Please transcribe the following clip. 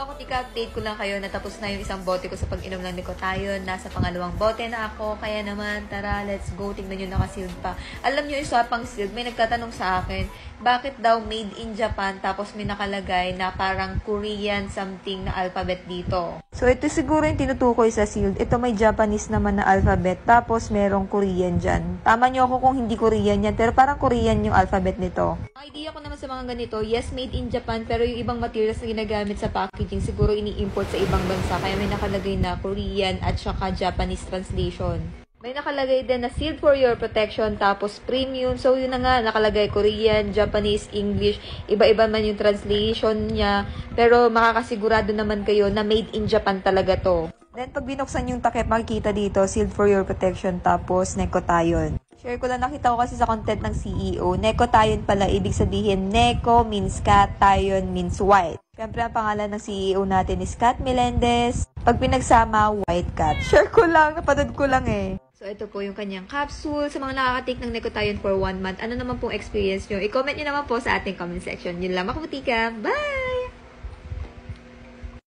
Hello, ako tika-update ko lang kayo. Natapos na yung isang bote ko sa pag-inom ng Nicotian. Nasa pangalawang bote na ako. Kaya naman, tara, let's go. Tingnan nyo, naka-sealed pa. Alam nyo, isa pang sealed. May nagtatanong sa akin, bakit daw made in Japan tapos may nakalagay na parang Korean something na alphabet dito? So, ito siguro yung tinutukoy sa sealed. Ito may Japanese naman na alphabet. Tapos, merong Korean dyan. Tama nyo ako kung hindi Korean yan. Pero parang Korean yung alphabet nito. Ang idea ko naman sa mga ganito, yes, made in Japan. Pero yung ibang materials na ginagamit sa packaging, siguro ini-import sa ibang bansa. Kaya may nakalagay na Korean at saka Japanese translation. May nakalagay din na sealed for your protection, tapos premium. So, yun na nga, nakalagay Korean, Japanese, English. Iba-iba man yung translation niya. Pero makakasigurado naman kayo na made in Japan talaga to. Then, pag binuksan yung takip, makikita dito, sealed for your protection, tapos Nicotian. Share ko lang, nakita ko kasi sa content ng CEO. Nicotian pala, ibig sabihin, Neko means cat, Tion means white. Siyempre, ang pangalan ng CEO natin is Cat Melendez. Pag pinagsama, white cat. Share ko lang, napanood ko lang eh. So, ito po yung kanyang capsule. Sa mga nakaka-take ng Nicotian for 1 month, ano naman pong experience nyo? I-comment nyo naman po sa ating comment section. Yun lang, mga kabutika. Bye!